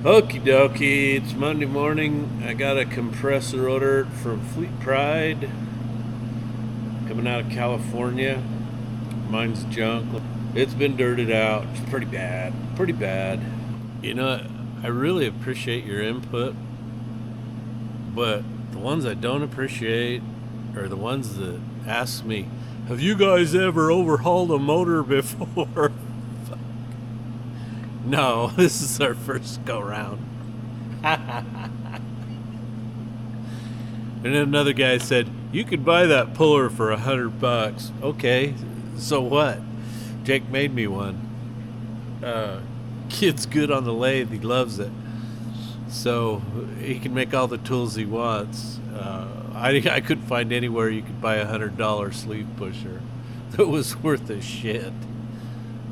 Okie dokie, it's Monday morning. I got a compressor order from Fleet Pride coming out of California. Mine's junk. It's been dirted out. It's pretty bad. Pretty bad. You know, I really appreciate your input, but the ones I don't appreciate are the ones that ask me, have you guys ever overhauled a motor before? No, this is our first go round. And then another guy said, you could buy that puller for $100. Okay, so what? Jake made me one. Kid's good on the lathe, he loves it. So he can make all the tools he wants. I couldn't find anywhere you could buy $100 sleeve pusher that was worth a shit.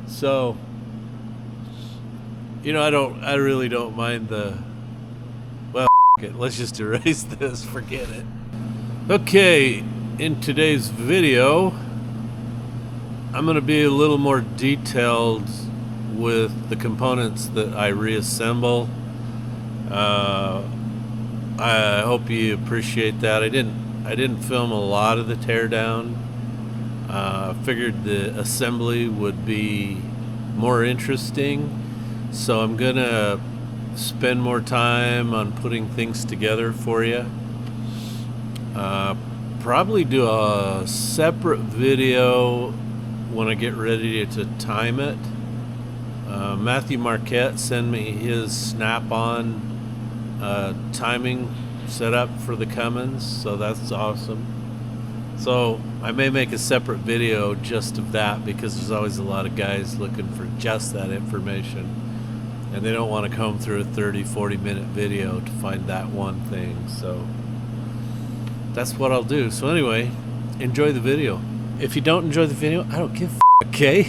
So, you know, I really don't mind the, well, it, let's just erase this, forget it. Okay, in today's video, I'm going to be a little more detailed with the components that I reassemble. I hope you appreciate that. I didn't film a lot of the teardown. Figured the assembly would be more interesting. So I'm gonna spend more time on putting things together for you. Probably do a separate video when I get ready to time it. Matthew Marquette sent me his snap-on timing setup for the Cummins, so that's awesome. So I may make a separate video just of that, because there's always a lot of guys looking for just that information, and they don't want to comb through a 30-40 minute video to find that one thing. So that's what I'll do. So anyway, enjoy the video. If you don't enjoy the video, I don't give a f, okay?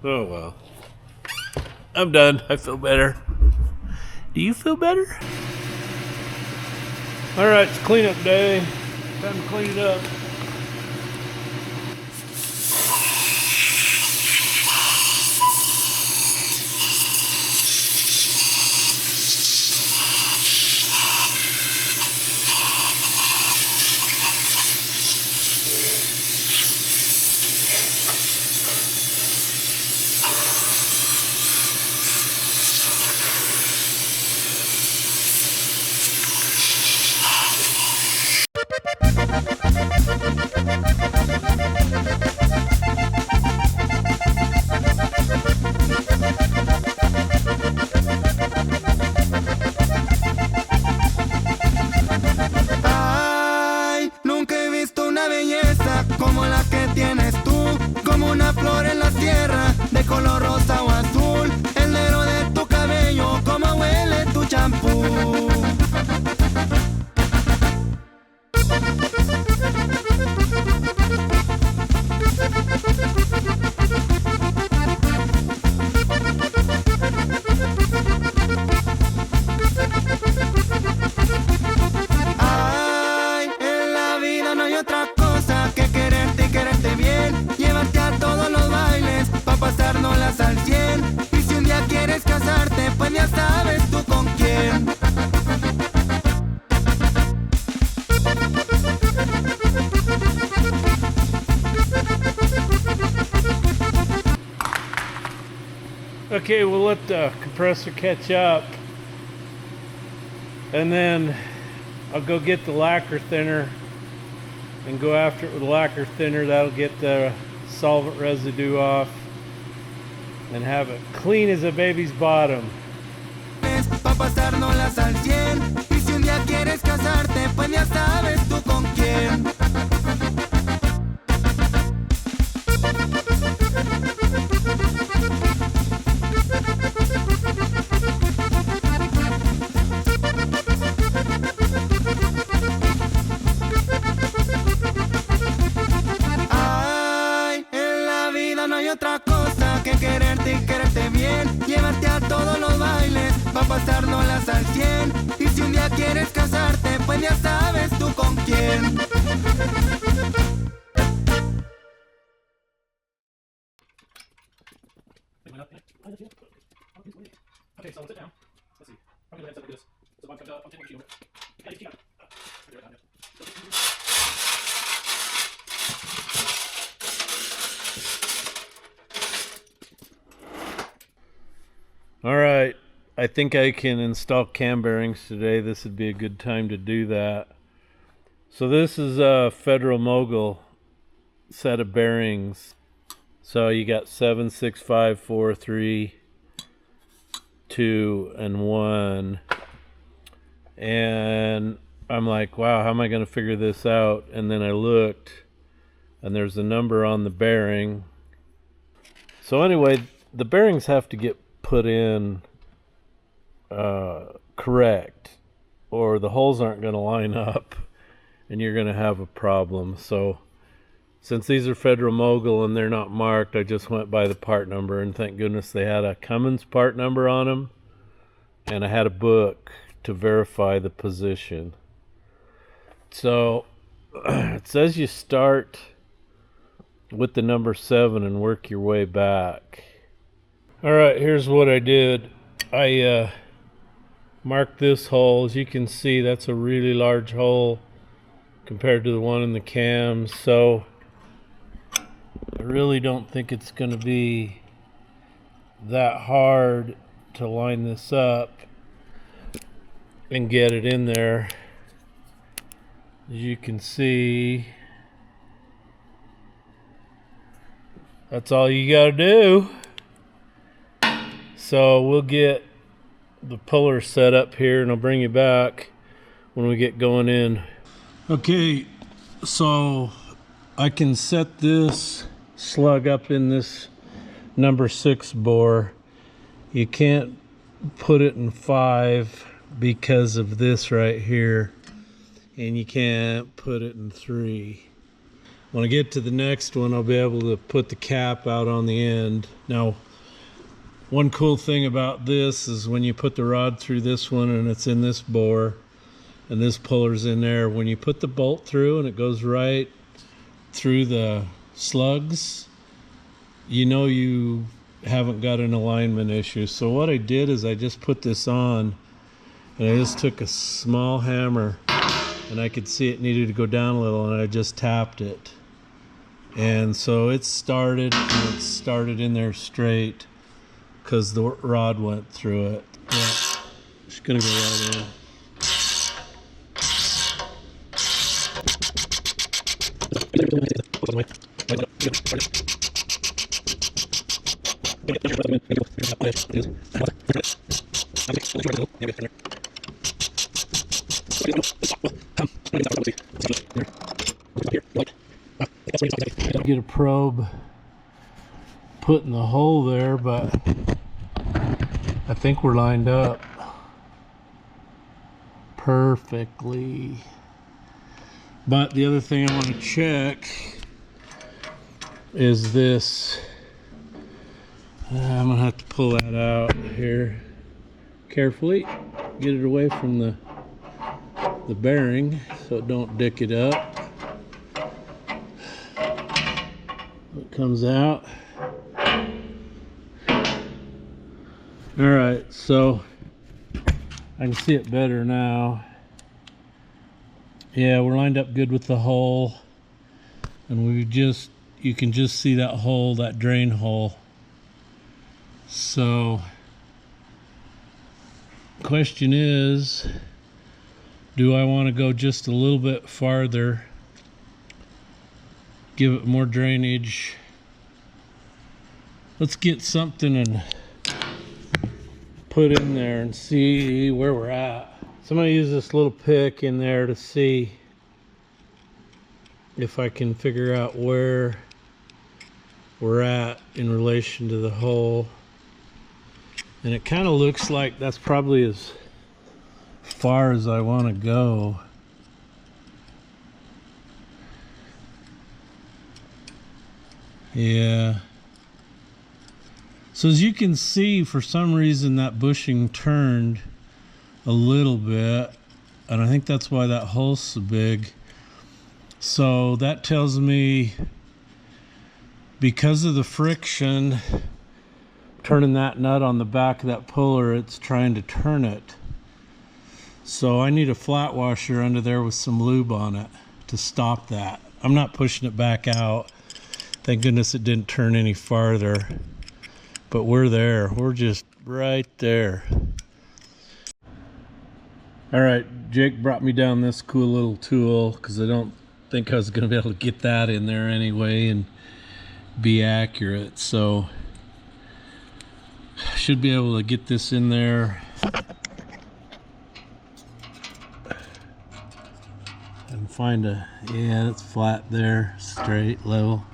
Oh well, I'm done. I feel better. Do you feel better? Alright, it's cleanup day. Time to clean it up. Ay, nunca he visto una belleza como la que tienes tú, como una flor en la tierra, de color rosa o azul, el negro de tu cabello, como huele tu champú. Ay, en la vida no hay otra cosa que quererte y quererte bien, llevarte a todos los bailes, pa' pasárnoslas al 100. Y si un día quieres casarte, pues ya sabes tú con quién. Okay, we'll let the compressor catch up, and then I'll go get the lacquer thinner and go after it with lacquer thinner. That'll get the solvent residue off and have it clean as a baby's bottom. Pa' pasárnoslas al 100. Y si un día quieres casarte, pues ya sabes tú con quién. Ay, en la vida no hay otra cosa que quererte y quererte bien, llevarte a todos los bailes, pa' pasárnoslas al 100. Y si un día quieres casarte, pues ya sabes tú con quién. Okay, so sit down. Let's see. I'm gonna go ahead and set like this. So if I'm taking a sheet over. Yeah, you keep it. There it is. All right, I think I can install cam bearings today. This would be a good time to do that. So this is a Federal Mogul set of bearings. So you got 7, 6, 5, 4, 3, 2, and 1. And I'm like, wow, how am I going to figure this out? And then I looked, and there's a number on the bearing. So anyway, the bearings have to get put in correct, or the holes aren't going to line up, and you're going to have a problem. So since these are Federal Mogul and they're not marked, I just went by the part number, and thank goodness they had a Cummins part number on them, and I had a book to verify the position. So it says you start with the number 7 and work your way back. All right, here's what I did. I marked this hole. As you can see, that's a really large hole compared to the one in the cams. So I really don't think it's going to be that hard to line this up and get it in there. As you can see, that's all you got to do. So we'll get the puller set up here, and I'll bring you back when we get going in. Okay, so I can set this slug up in this number 6 bore. You can't put it in 5 because of this right here, and you can't put it in 3. When I get to the next one, I'll be able to put the cap out on the end. Now, one cool thing about this is when you put the rod through this one and it's in this bore and this puller's in there, when you put the bolt through and it goes right through the slugs, you know you haven't got an alignment issue. So what I did is I just put this on, and I just took a small hammer, and I could see it needed to go down a little, and I just tapped it. And so it started, and it started in there straight because the rod went through it. Yeah, just gonna go right in. Get a probe put in the hole there, but I think we're lined up perfectly. But the other thing I want to check is this. I'm gonna have to pull that out here carefully, get it away from the bearing so it don't dick it up. It comes out. All right, so I can see it better now. Yeah, we're lined up good with the hole, and you can just see that hole, that drain hole. So question is, do I want to go just a little bit farther, give it more drainage? Let's get something and put in there and see where we're at. So I'm going to use this little pick in there to see if I can figure out where we're at in relation to the hole. And it kind of looks like that's probably as far as I want to go. Yeah. So as you can see, for some reason that bushing turned a little bit, and I think that's why that hole's so big. So that tells me because of the friction, turning that nut on the back of that puller, it's trying to turn it. So I need a flat washer under there with some lube on it to stop that. I'm not pushing it back out. Thank goodness it didn't turn any farther. But we're there. We're just right there. All right, Jake brought me down this cool little tool because I don't think I was going to be able to get that in there anyway and be accurate. So I should be able to get this in there and find a, yeah, it's flat there, straight, level.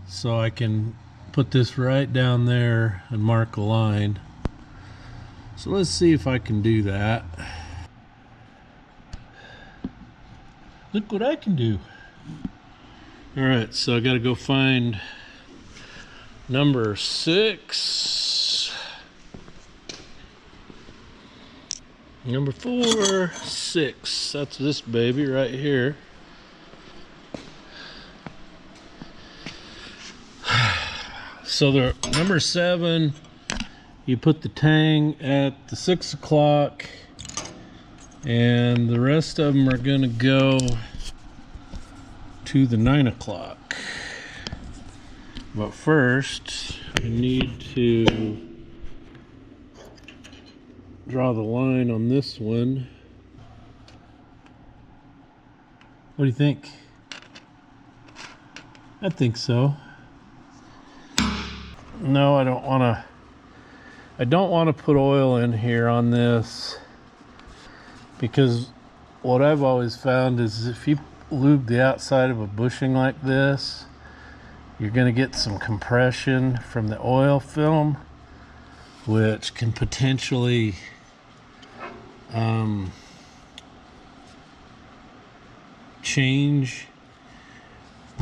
So I can put this right down there and mark a line. So let's see if I can do that. Look what I can do. All right, so I gotta go find number 6. Number 4, 6. That's this baby right here. So the number 7, you put the tang at the 6 o'clock, and the rest of them are gonna go to the 9 o'clock. But first, I need to draw the line on this one. What do you think? I think so. No, I don't want to put oil in here on this, because what I've always found is if you lube the outside of a bushing like this, you're going to get some compression from the oil film, which can potentially change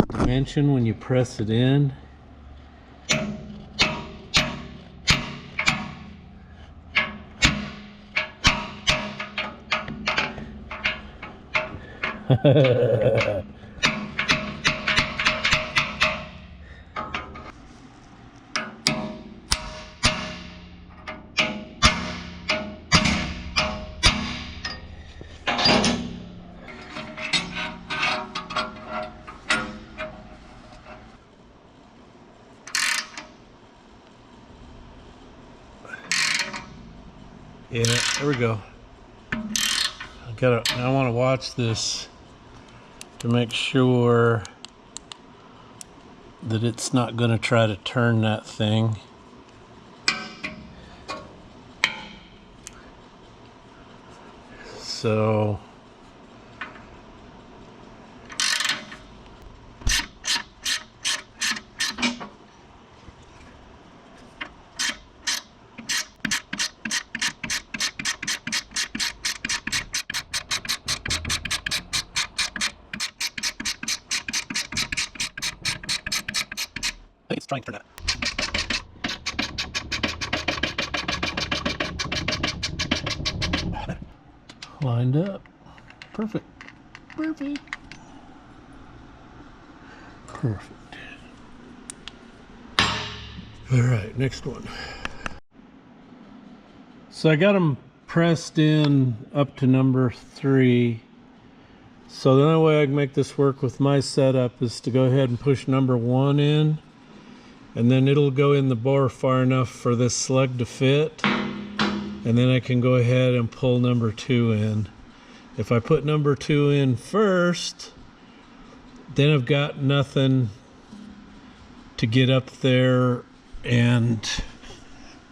dimension when you press it in. Yeah, there we go. I want to watch this to make sure that it's not going to try to turn that thing. So I think it's trying to turn that. Lined up. Perfect. Perfect. Perfect. All right, next one. So I got them pressed in up to number 3. So the only way I can make this work with my setup is to go ahead and push number 1 in, and then it'll go in the bore far enough for this slug to fit, and then I can go ahead and pull number 2 in. If I put number 2 in first, then I've got nothing to get up there and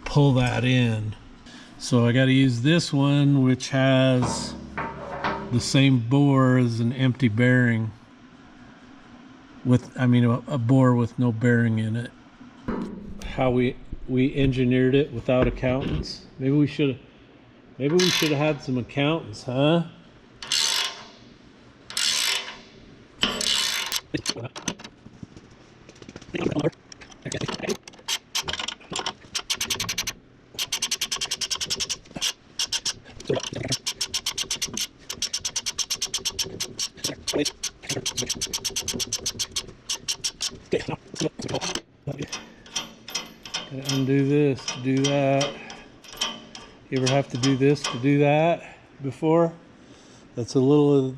pull that in. So I got to use this one, which has the same bore as an empty bearing, with, I mean, a bore with no bearing in it. How we engineered it without accountants. Maybe we should have had some accountants, huh? Gotta undo You ever have to do this to do that before? That's a little of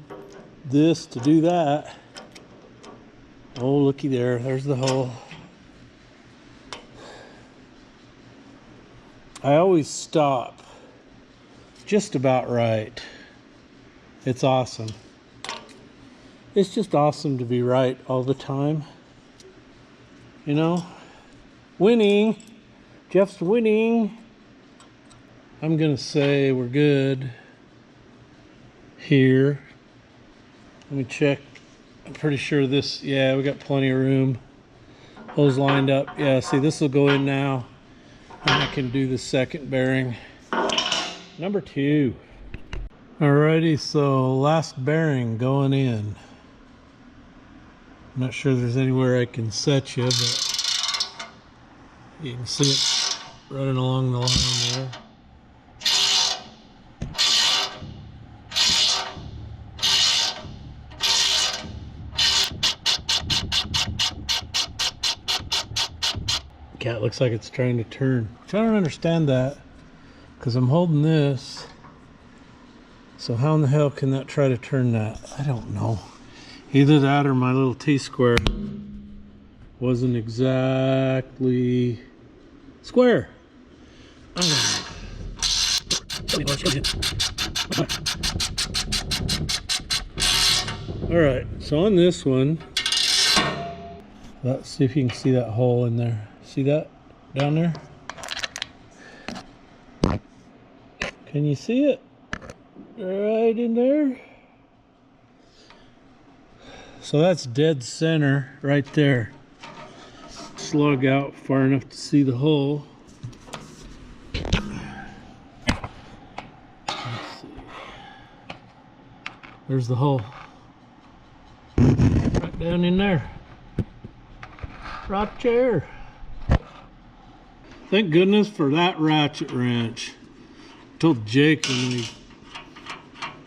this to do that. Oh, looky there. There's the hole. I always stop just about right. It's awesome. It's just awesome to be right all the time. You know? Winning. Jeff's winning. I'm gonna say we're good here. Let me check. I'm pretty sure this, yeah, we got plenty of room. Holes lined up. Yeah, see, this will go in now. And I can do the second bearing. Number 2. Alrighty, so last bearing going in. I'm not sure there's anywhere I can set you, but you can see it running along the line there. Cat looks like it's trying to turn. Which I don't understand that, because I'm holding this. So how in the hell can that try to turn that? I don't know. Either that or my little T-square wasn't exactly square. Alright, so on this one, let's see if you can see that hole in there. See that down there? Can you see it? Right in there. So that's dead center right there. Slug out far enough to see the hole. Let's see. There's the hole. Right down in there. Right there. Thank goodness for that ratchet wrench. I told Jake when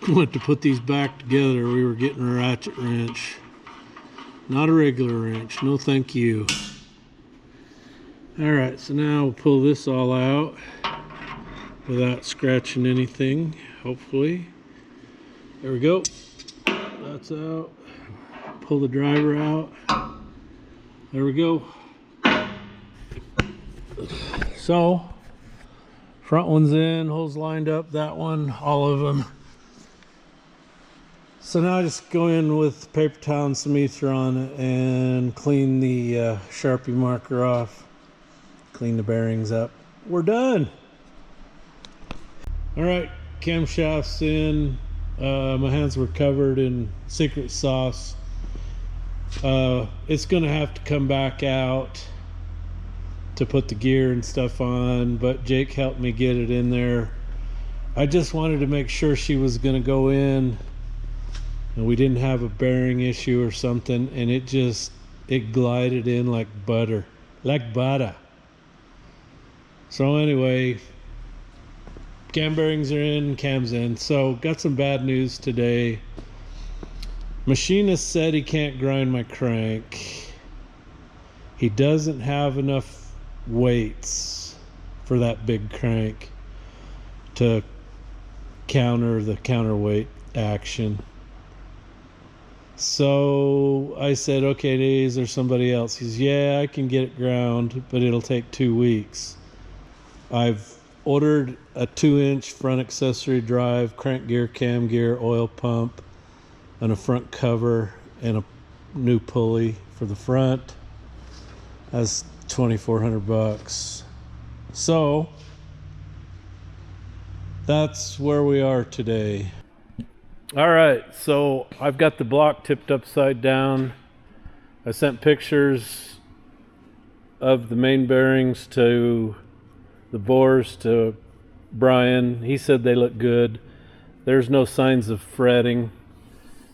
we went to put these back together, we were getting a ratchet wrench. Not a regular wrench. No thank you. Alright, so now we'll pull this all out without scratching anything, hopefully. There we go. That's out. Pull the driver out. There we go. So, front one's in, holes lined up, that one, all of them. So now I just go in with paper towel and some ether on it and clean the Sharpie marker off. Clean the bearings up. We're done. Alright, camshaft's in. My hands were covered in secret sauce. It's gonna have to come back out to put the gear and stuff on, but Jake helped me get it in there. I just wanted to make sure she was gonna go in and we didn't have a bearing issue or something, and it glided in like butter. So anyway, cam bearings are in, cam's in. So got some bad news today. Machinist said he can't grind my crank. He doesn't have enough weights for that big crank to counter the counterweight action. So I said, okay, is there somebody else? He's, yeah, I can get it ground, but it'll take 2 weeks. I've ordered a 2-inch front accessory drive, crank gear, cam gear, oil pump, and a front cover, and a new pulley for the front. That's $2,400. So that's where we are today. All right, so I've got the block tipped upside down. I sent pictures of the main bearings to the bores to Brian. He said they look good. There's no signs of fretting.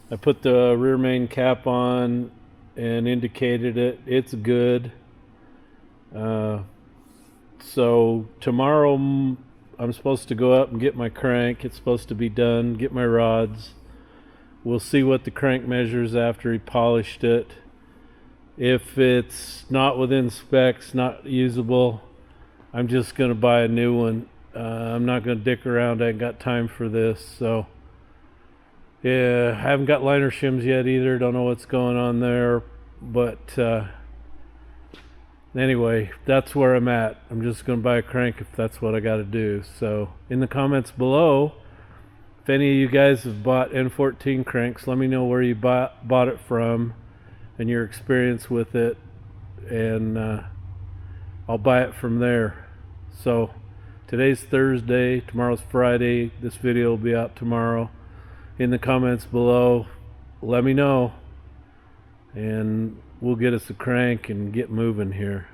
I put the rear main cap on and indicated it. It's good. So tomorrow I'm supposed to go up and get my crank. It's supposed to be done, get my rods. We'll see what the crank measures after he polished it. If it's not within specs, not usable, I'm just going to buy a new one. I'm not going to dick around. I ain't got time for this. So, yeah, I haven't got liner shims yet either. Don't know what's going on there. But anyway, that's where I'm at. I'm just going to buy a crank if that's what I got to do. So, in the comments below, if any of you guys have bought N14 cranks, let me know where you bought it from and your experience with it. And I'll buy it from there. So, today's Thursday, tomorrow's Friday. This video will be out tomorrow. In the comments below, let me know, and we'll get us a crank and get moving here.